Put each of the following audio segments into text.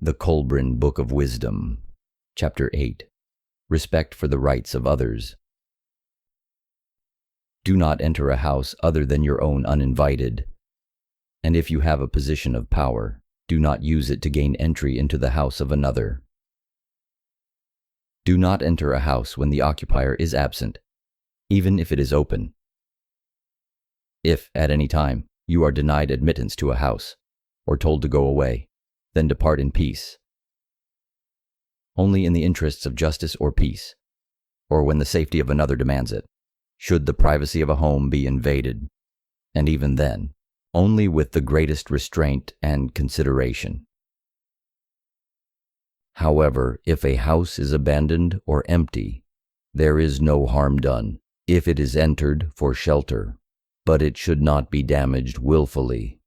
The Kolbrin Book of Wisdom, Chapter 8. Respect for the rights of others. Do not enter a house other than your own uninvited, and if you have a position of power, do not use it to gain entry into the house of another. Do not enter a house when the occupier is absent, even if it is open. If, at any time, you are denied admittance to a house, or told to go away, then depart in peace. Only in the interests of justice or peace, or when the safety of another demands it, should the privacy of a home be invaded, and even then, only with the greatest restraint and consideration. However, if a house is abandoned or empty, there is no harm done if it is entered for shelter, but it should not be damaged willfully.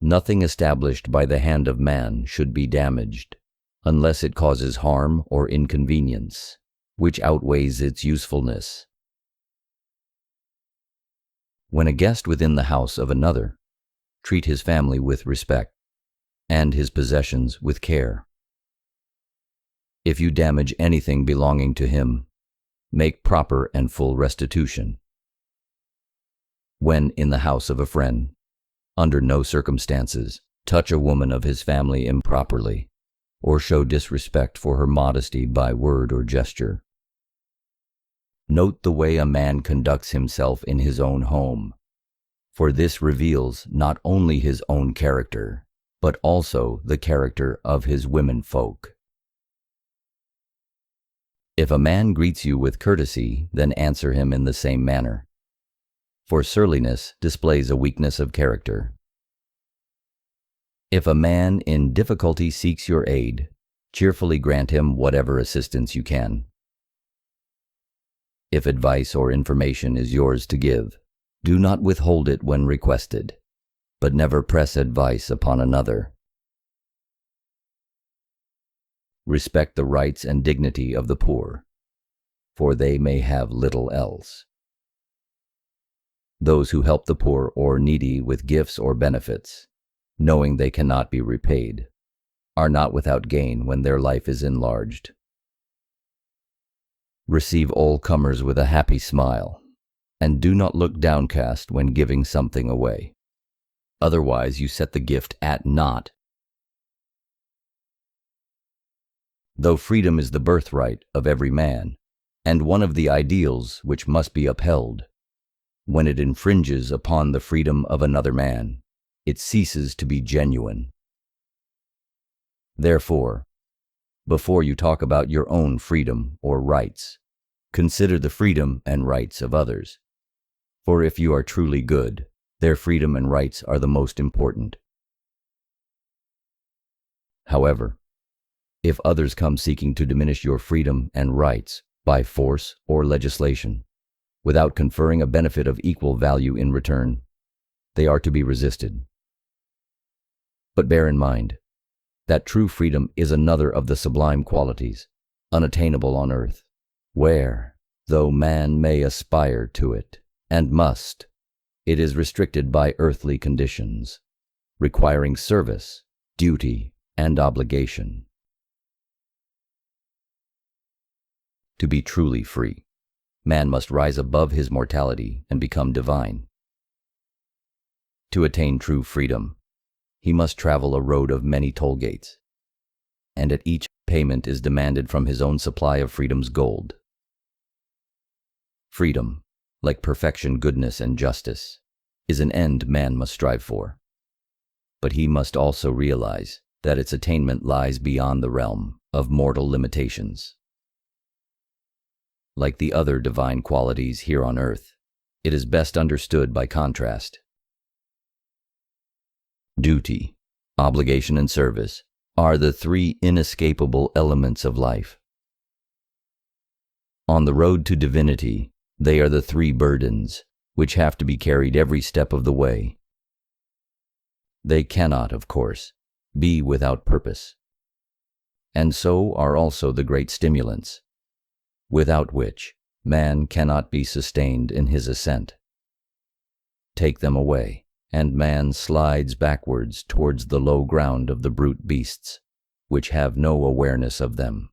Nothing established by the hand of man should be damaged, unless it causes harm or inconvenience, which outweighs its usefulness. When a guest within the house of another, treat his family with respect, and his possessions with care. If you damage anything belonging to him, make proper and full restitution. When in the house of a friend, under no circumstances touch a woman of his family improperly, or show disrespect for her modesty by word or gesture. Note the way a man conducts himself in his own home, for this reveals not only his own character, but also the character of his womenfolk. If a man greets you with courtesy, then answer him in the same manner, for surliness displays a weakness of character. If a man in difficulty seeks your aid, cheerfully grant him whatever assistance you can. If advice or information is yours to give, do not withhold it when requested, but never press advice upon another. Respect the rights and dignity of the poor, for they may have little else. Those who help the poor or needy with gifts or benefits, knowing they cannot be repaid, are not without gain when their life is enlarged. Receive all comers with a happy smile, and do not look downcast when giving something away. Otherwise you set the gift at naught. Though freedom is the birthright of every man, and one of the ideals which must be upheld, when it infringes upon the freedom of another man, it ceases to be genuine. Therefore, before you talk about your own freedom or rights, consider the freedom and rights of others. For if you are truly good, their freedom and rights are the most important. However, if others come seeking to diminish your freedom and rights by force or legislation, without conferring a benefit of equal value in return, they are to be resisted. But bear in mind that true freedom is another of the sublime qualities, unattainable on earth, where, though man may aspire to it, and must, it is restricted by earthly conditions, requiring service, duty, and obligation. To be truly free, man must rise above his mortality and become divine. To attain true freedom, he must travel a road of many toll gates, and at each payment is demanded from his own supply of freedom's gold. Freedom, like perfection, goodness, and justice, is an end man must strive for, but he must also realize that its attainment lies beyond the realm of mortal limitations. Like the other divine qualities here on earth, it is best understood by contrast. Duty, obligation, and service are the three inescapable elements of life. On the road to divinity, they are the three burdens which have to be carried every step of the way. They cannot, of course, be without purpose, and so are also the great stimulants, without which man cannot be sustained in his ascent. Take them away, and man slides backwards towards the low ground of the brute beasts, which have no awareness of them.